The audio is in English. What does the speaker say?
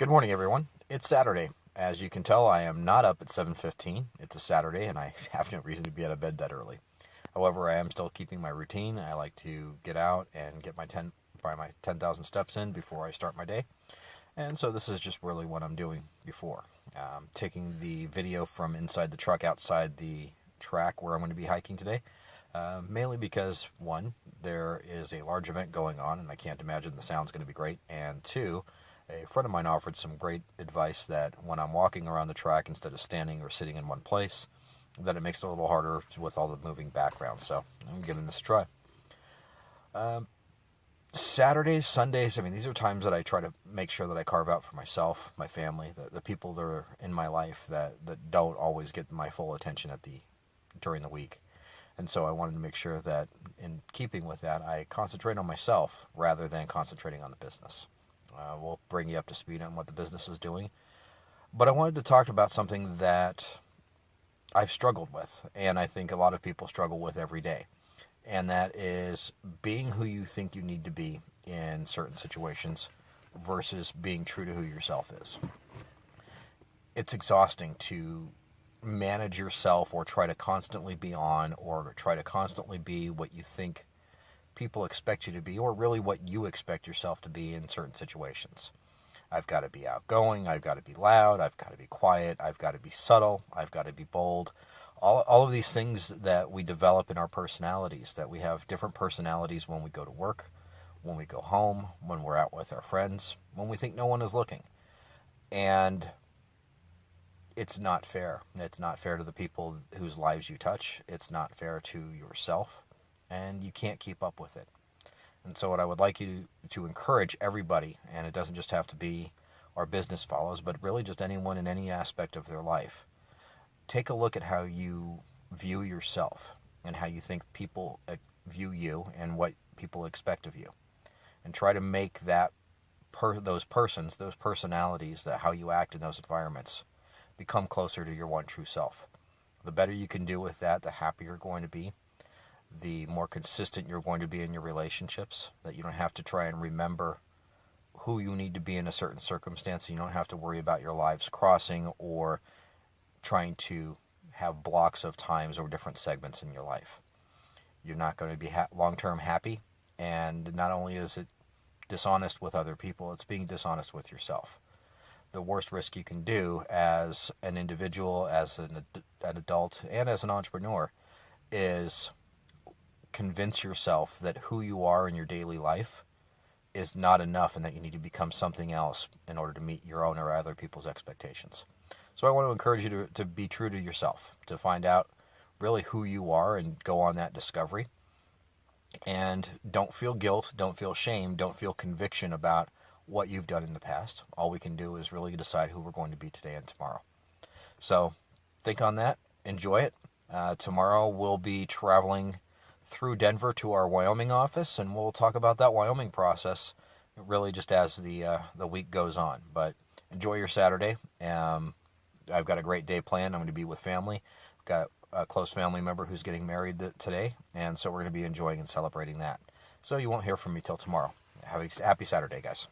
Good morning, everyone. It's Saturday. As you can tell, I am not up at 7:15. It's a Saturday, and I have no reason to be out of bed that early. However, I am still keeping my routine. I like to get out and get my 10,000 steps in before I start my day. And so this is just really what I'm doing before. Taking the video from inside the truck outside the track where I'm going to be hiking today. Mainly because, one, there is a large event going on, and I can't imagine the sound's going to be great. And two, a friend of mine offered some great advice that when I'm walking around the track, instead of standing or sitting in one place, that it makes it a little harder with all the moving background. So I'm giving this a try. Saturdays, Sundays, these are times that I try to make sure that I carve out for myself, my family, the people that are in my life that don't always get my full attention during the week. And so I wanted to make sure that in keeping with that, I concentrate on myself rather than concentrating on the business. We'll bring you up to speed on what the business is doing. But I wanted to talk about something that I've struggled with, and I think a lot of people struggle with every day. And that is being who you think you need to be in certain situations versus being true to who yourself is. It's exhausting to manage yourself or try to constantly be on or try to constantly be what you think people expect you to be, or really what you expect yourself to be in certain situations. I've got to be outgoing, I've got to be loud, I've got to be quiet, I've got to be subtle, I've got to be bold. All of these things that we develop in our personalities, that we have different personalities when we go to work, when we go home, when we're out with our friends, when we think no one is looking. And it's not fair. It's not fair to the people whose lives you touch. It's not fair to yourself. And you can't keep up with it. And so what I would like you to encourage everybody, and it doesn't just have to be our business follows, but really just anyone in any aspect of their life, take a look at how you view yourself and how you think people view you and what people expect of you. And try to make those personalities, how you act in those environments, become closer to your one true self. The better you can do with that, the happier you're going to be. The more consistent you're going to be in your relationships, that you don't have to try and remember who you need to be in a certain circumstance. You don't have to worry about your lives crossing or trying to have blocks of times or different segments in your life. You're not going to be long-term happy, and not only is it dishonest with other people, it's being dishonest with yourself. The worst risk you can do as an individual, as an adult, and as an entrepreneur is convince yourself that who you are in your daily life is not enough and that you need to become something else in order to meet your own or other people's expectations. So I want to encourage you to be true to yourself, to find out really who you are and go on that discovery. And don't feel guilt, don't feel shame, don't feel conviction about what you've done in the past. All we can do is really decide who we're going to be today and tomorrow. So think on that, enjoy it. Tomorrow we'll be traveling through Denver to our Wyoming office, and we'll talk about that Wyoming process really just as the week goes on. But enjoy your Saturday. I've got a great day planned. I'm going to be with family. I've got a close family member who's getting married today, and so we're going to be enjoying and celebrating that. So you won't hear from me till tomorrow. Have a happy Saturday, guys.